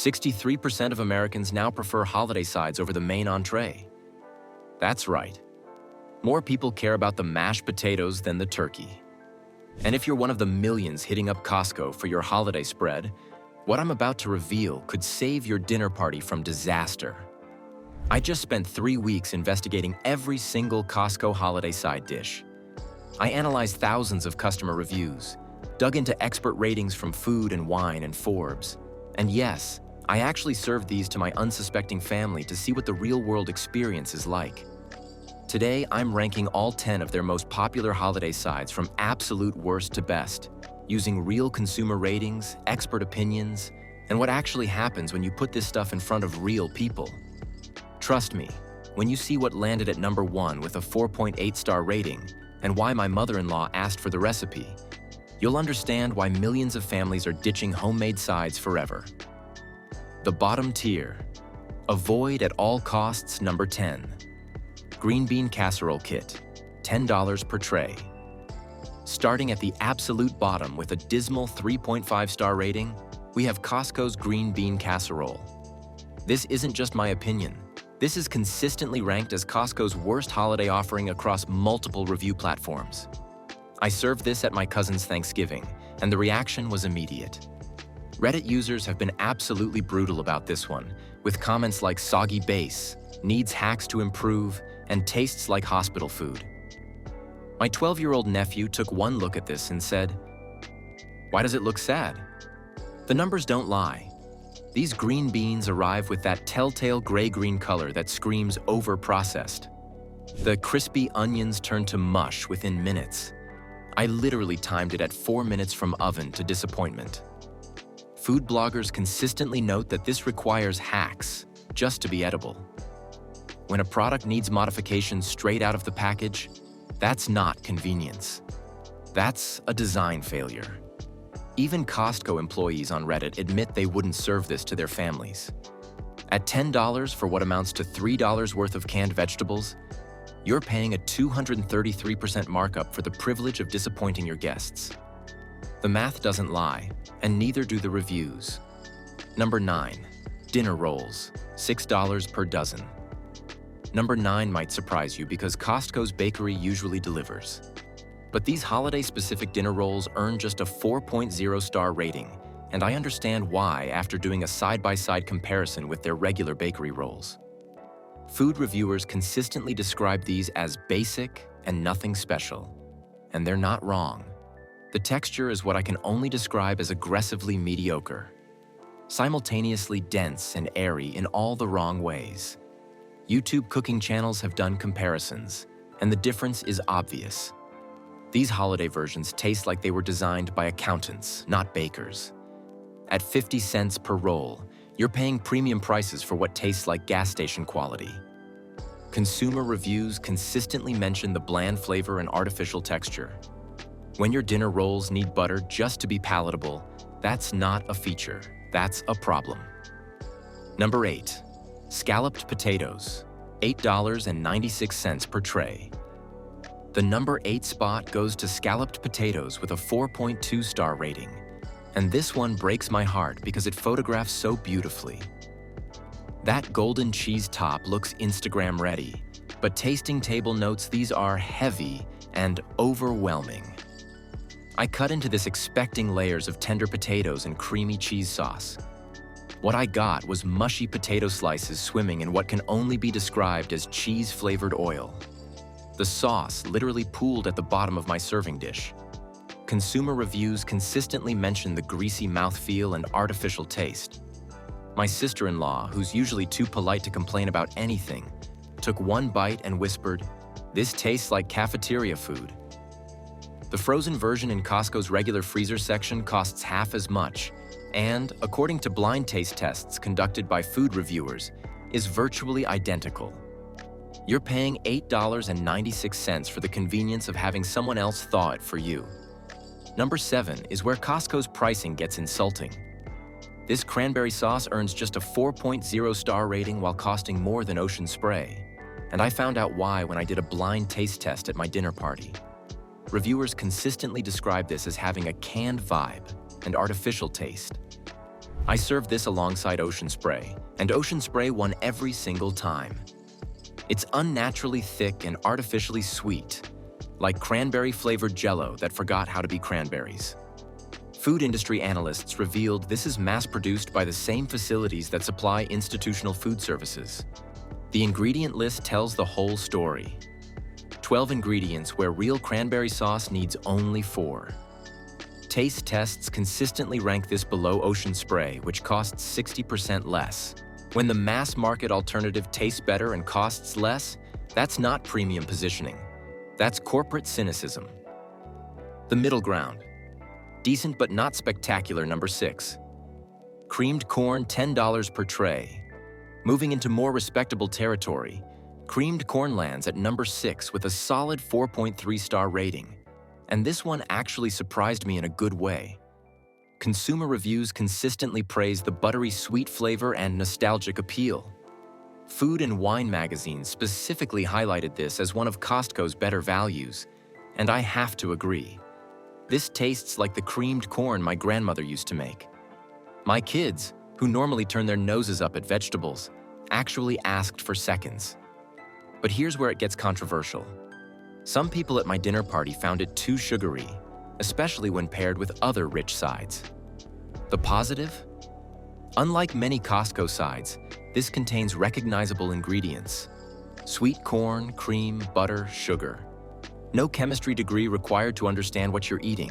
63% of Americans now prefer holiday sides over the main entree. That's right. More people care about the mashed potatoes than the turkey. And if you're one of the millions hitting up Costco for your holiday spread, what I'm about to reveal could save your dinner party from disaster. I just spent 3 weeks investigating every single Costco holiday side dish. I analyzed thousands of customer reviews, dug into expert ratings from Food and Wine and Forbes, and yes, I actually served these to my unsuspecting family to see what the real-world experience is like. Today, I'm ranking all 10 of their most popular holiday sides from absolute worst to best, using real consumer ratings, expert opinions, and what actually happens when you put this stuff in front of real people. Trust me, when you see what landed at number 1 with a 4.8-star rating and why my mother-in-law asked for the recipe, you'll understand why millions of families are ditching homemade sides forever. The bottom tier. Avoid at all costs number 10. Green bean casserole kit, $10 per tray. Starting at the absolute bottom with a dismal 3.5-star rating, we have Costco's green bean casserole. This isn't just my opinion. This is consistently ranked as Costco's worst holiday offering across multiple review platforms. I served this at my cousin's Thanksgiving, and the reaction was immediate. Reddit users have been absolutely brutal about this one, with comments like soggy base, needs hacks to improve, and tastes like hospital food. My 12-year-old nephew took one look at this and said, "Why does it look sad?" The numbers don't lie. These green beans arrive with that telltale gray-green color that screams over-processed. The crispy onions turn to mush within minutes. I literally timed it at 4 minutes from oven to disappointment. Food bloggers consistently note that this requires hacks just to be edible. When a product needs modifications straight out of the package, that's not convenience. That's a design failure. Even Costco employees on Reddit admit they wouldn't serve this to their families. At $10 for what amounts to $3 worth of canned vegetables, you're paying a 233% markup for the privilege of disappointing your guests. The math doesn't lie, and neither do the reviews. Number 9. Dinner rolls, $6 per dozen. Number 9 might surprise you because Costco's bakery usually delivers. But these holiday-specific dinner rolls earn just a 4.0-star rating, and I understand why after doing a side-by-side comparison with their regular bakery rolls. Food reviewers consistently describe these as basic and nothing special, and they're not wrong. The texture is what I can only describe as aggressively mediocre, simultaneously dense and airy in all the wrong ways. YouTube cooking channels have done comparisons, and the difference is obvious. These holiday versions taste like they were designed by accountants, not bakers. At 50 cents per roll, you're paying premium prices for what tastes like gas station quality. Consumer reviews consistently mention the bland flavor and artificial texture. When your dinner rolls need butter just to be palatable, that's not a feature, that's a problem. Number 8. Scalloped potatoes, $8.96 per tray. The number 8 spot goes to scalloped potatoes with a 4.2-star rating. And this one breaks my heart because it photographs so beautifully. That golden cheese top looks Instagram ready, but tasting table notes these are heavy and overwhelming. I cut into this expecting layers of tender potatoes and creamy cheese sauce. What I got was mushy potato slices swimming in what can only be described as cheese-flavored oil. The sauce literally pooled at the bottom of my serving dish. Consumer reviews consistently mention the greasy mouthfeel and artificial taste. My sister-in-law, who's usually too polite to complain about anything, took one bite and whispered, "This tastes like cafeteria food." The frozen version in Costco's regular freezer section costs half as much, and, according to blind taste tests conducted by food reviewers, is virtually identical. You're paying $8.96 for the convenience of having someone else thaw it for you. Number 7 is where Costco's pricing gets insulting. This cranberry sauce earns just a 4.0-star rating while costing more than Ocean Spray, and I found out why when I did a blind taste test at my dinner party. Reviewers consistently describe this as having a canned vibe and artificial taste. I served this alongside Ocean Spray, and Ocean Spray won every single time. It's unnaturally thick and artificially sweet, like cranberry-flavored Jell-O that forgot how to be cranberries. Food industry analysts revealed this is mass-produced by the same facilities that supply institutional food services. The ingredient list tells the whole story. 12 ingredients where real cranberry sauce needs only 4. Taste tests consistently rank this below Ocean Spray, which costs 60% less. When the mass-market alternative tastes better and costs less, that's not premium positioning. That's corporate cynicism. The middle ground. Decent but not spectacular, number 6. Creamed corn, $10 per tray. Moving into more respectable territory, creamed corn lands at number 6 with a solid 4.3-star rating. And this one actually surprised me in a good way. Consumer reviews consistently praise the buttery sweet flavor and nostalgic appeal. Food and Wine magazine specifically highlighted this as one of Costco's better values, and I have to agree. This tastes like the creamed corn my grandmother used to make. My kids, who normally turn their noses up at vegetables, actually asked for seconds. But here's where it gets controversial. Some people at my dinner party found it too sugary, especially when paired with other rich sides. The positive? Unlike many Costco sides, this contains recognizable ingredients. Sweet corn, cream, butter, sugar. No chemistry degree required to understand what you're eating,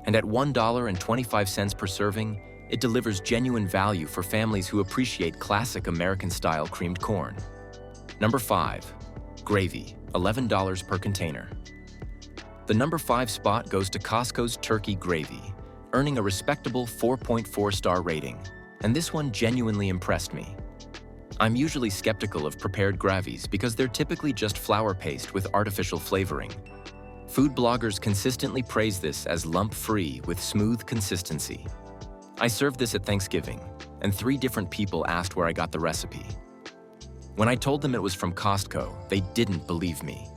and at $1.25 per serving, it delivers genuine value for families who appreciate classic American-style creamed corn. Number 5. Gravy, $11 per container. The number 5 spot goes to Costco's turkey gravy, earning a respectable 4.4-star rating, and this one genuinely impressed me. I'm usually skeptical of prepared gravies because they're typically just flour paste with artificial flavoring. Food bloggers consistently praise this as lump-free with smooth consistency. I served this at Thanksgiving, and 3 different people asked where I got the recipe. When I told them it was from Costco, they didn't believe me.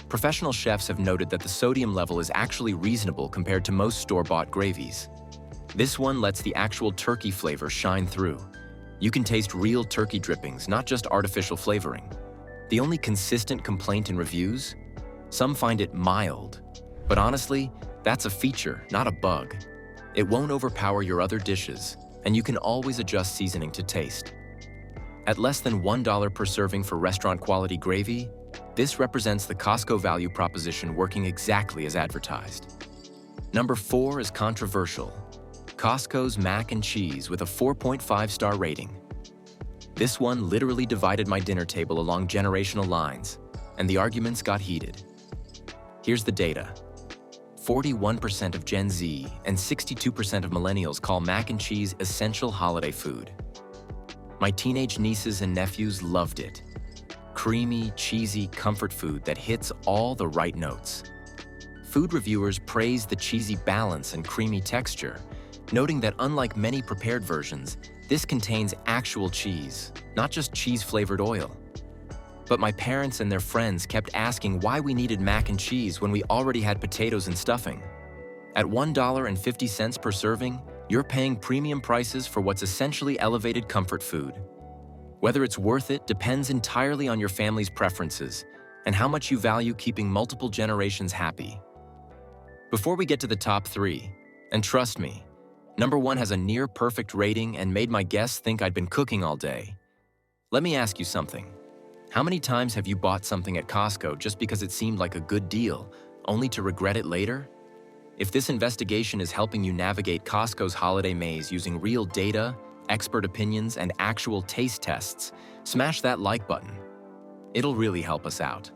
Professional chefs have noted that the sodium level is actually reasonable compared to most store-bought gravies. This one lets the actual turkey flavor shine through. You can taste real turkey drippings, not just artificial flavoring. The only consistent complaint in reviews? Some find it mild. But honestly, that's a feature, not a bug. It won't overpower your other dishes, and you can always adjust seasoning to taste. At less than $1 per serving for restaurant-quality gravy, this represents the Costco value proposition working exactly as advertised. Number 4 is controversial. Costco's mac and cheese with a 4.5-star rating. This one literally divided my dinner table along generational lines, and the arguments got heated. Here's the data. 41% of Gen Z and 62% of millennials call mac and cheese essential holiday food. My teenage nieces and nephews loved it. Creamy, cheesy comfort food that hits all the right notes. Food reviewers praise the cheesy balance and creamy texture, noting that unlike many prepared versions, this contains actual cheese, not just cheese-flavored oil. But my parents and their friends kept asking why we needed mac and cheese when we already had potatoes and stuffing. At $1.50 per serving, you're paying premium prices for what's essentially elevated comfort food. Whether it's worth it depends entirely on your family's preferences and how much you value keeping multiple generations happy. Before we get to the top 3, and trust me, number 1 has a near-perfect rating and made my guests think I'd been cooking all day. Let me ask you something. How many times have you bought something at Costco just because it seemed like a good deal, only to regret it later? If this investigation is helping you navigate Costco's holiday maze using real data, expert opinions, and actual taste tests, smash that like button. It'll really help us out.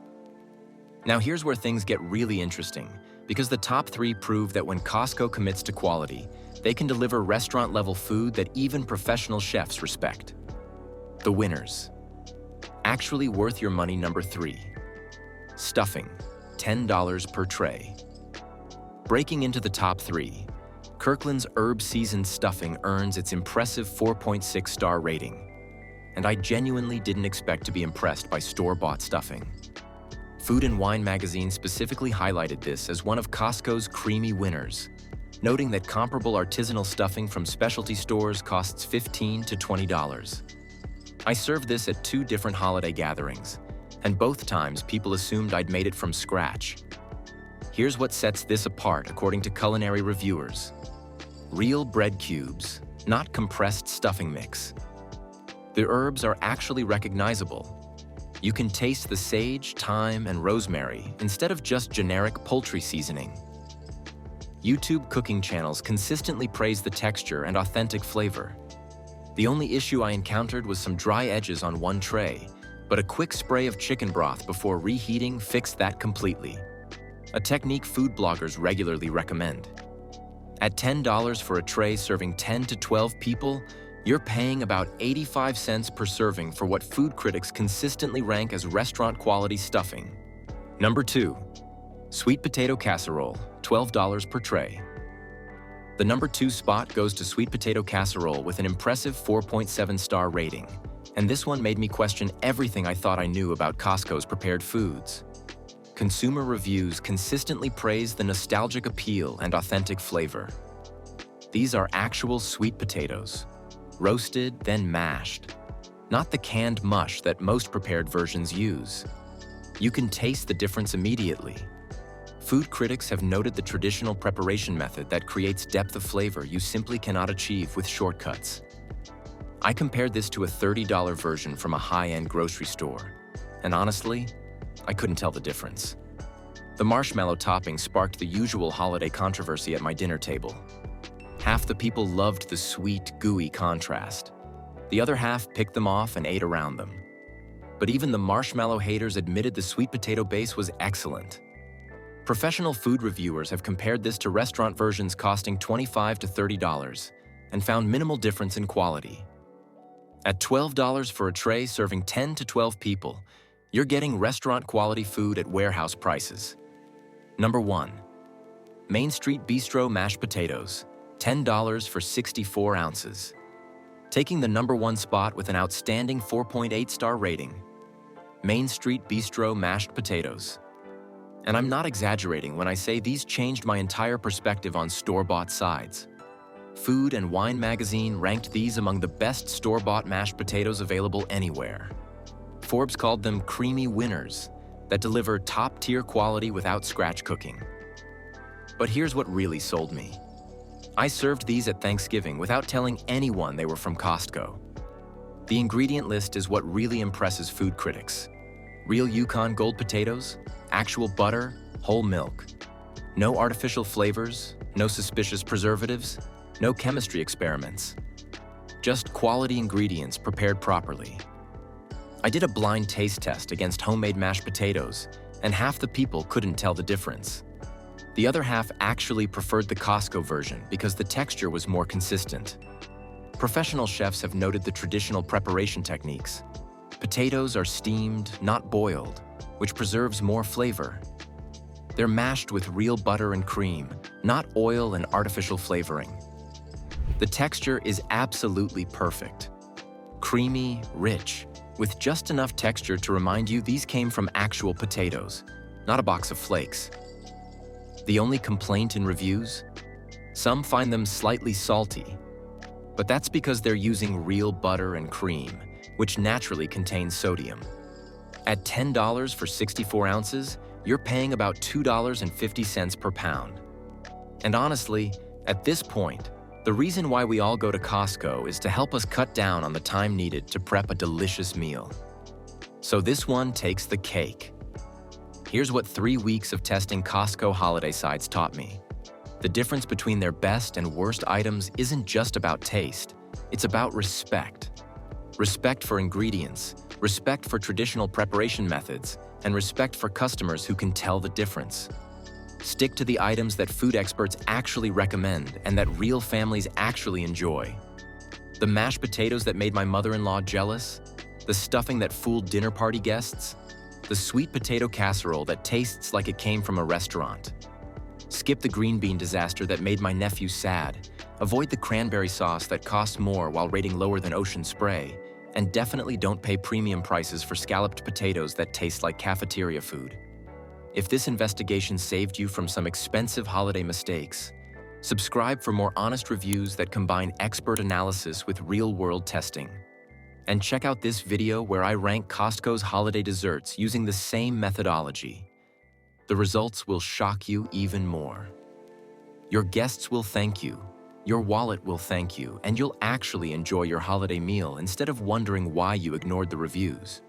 Now here's where things get really interesting, because the top 3 prove that when Costco commits to quality, they can deliver restaurant-level food that even professional chefs respect. The winners. Actually worth your money, number 3. Stuffing, $10 per tray. Breaking into the top 3, Kirkland's herb-seasoned stuffing earns its impressive 4.6-star rating. And I genuinely didn't expect to be impressed by store-bought stuffing. Food and Wine magazine specifically highlighted this as one of Costco's creamy winners. noting that comparable artisanal stuffing from specialty stores costs $15 to $20. I served this at 2 different holiday gatherings, and both times people assumed I'd made it from scratch. Here's what sets this apart according to culinary reviewers. Real bread cubes, not compressed stuffing mix. The herbs are actually recognizable. You can taste the sage, thyme, and rosemary instead of just generic poultry seasoning. YouTube cooking channels consistently praise the texture and authentic flavor. The only issue I encountered was some dry edges on one tray, but a quick spray of chicken broth before reheating fixed that completely. A technique food bloggers regularly recommend. At $10 for a tray serving 10 to 12 people, you're paying about 85 cents per serving for what food critics consistently rank as restaurant-quality stuffing. Number 2. Sweet potato casserole, $12 per tray. The number 2 spot goes to sweet potato casserole with an impressive 4.7-star rating. And this one made me question everything I thought I knew about Costco's prepared foods. Consumer reviews consistently praise the nostalgic appeal and authentic flavor. These are actual sweet potatoes, roasted, then mashed, not the canned mush that most prepared versions use. You can taste the difference immediately. Food critics have noted the traditional preparation method that creates depth of flavor you simply cannot achieve with shortcuts. I compared this to a $30 version from a high-end grocery store, and honestly, I couldn't tell the difference. The marshmallow topping sparked the usual holiday controversy at my dinner table. Half the people loved the sweet, gooey contrast. The other half picked them off and ate around them. But even the marshmallow haters admitted the sweet potato base was excellent. Professional food reviewers have compared this to restaurant versions costing $25 to $30 and found minimal difference in quality. At $12 for a tray serving 10 to 12 people, you're getting restaurant-quality food at warehouse prices. Number 1. Main Street Bistro mashed potatoes, $10 for 64 ounces. Taking the number 1 spot with an outstanding 4.8-star rating. Main Street Bistro mashed potatoes. And I'm not exaggerating when I say these changed my entire perspective on store-bought sides. Food and Wine magazine ranked these among the best store-bought mashed potatoes available anywhere. Forbes called them creamy winners that deliver top-tier quality without scratch cooking. But here's what really sold me. I served these at Thanksgiving without telling anyone they were from Costco. The ingredient list is what really impresses food critics. Real Yukon Gold potatoes, actual butter, whole milk. No artificial flavors, no suspicious preservatives, no chemistry experiments. Just quality ingredients prepared properly. I did a blind taste test against homemade mashed potatoes, and half the people couldn't tell the difference. The other half actually preferred the Costco version because the texture was more consistent. Professional chefs have noted the traditional preparation techniques. Potatoes are steamed, not boiled, which preserves more flavor. They're mashed with real butter and cream, not oil and artificial flavoring. The texture is absolutely perfect. Creamy, rich, with just enough texture to remind you these came from actual potatoes, not a box of flakes. The only complaint in reviews? Some find them slightly salty, but that's because they're using real butter and cream, which naturally contains sodium. At $10 for 64 ounces, you're paying about $2.50 per pound. And honestly, at this point, the reason why we all go to Costco is to help us cut down on the time needed to prep a delicious meal. So this one takes the cake. Here's what 3 weeks of testing Costco holiday sides taught me. The difference between their best and worst items isn't just about taste, it's about respect. Respect for ingredients, respect for traditional preparation methods, and respect for customers who can tell the difference. Stick to the items that food experts actually recommend and that real families actually enjoy. The mashed potatoes that made my mother-in-law jealous, the stuffing that fooled dinner party guests, the sweet potato casserole that tastes like it came from a restaurant. Skip the green bean disaster that made my nephew sad, avoid the cranberry sauce that costs more while rating lower than Ocean Spray, and definitely don't pay premium prices for scalloped potatoes that taste like cafeteria food. If this investigation saved you from some expensive holiday mistakes, Subscribe for more honest reviews that combine expert analysis with real-world testing. And check out this video where I rank Costco's holiday desserts using the same methodology. The results will shock you even more. Your guests will thank you, your wallet will thank you, and you'll actually enjoy your holiday meal instead of wondering why you ignored the reviews.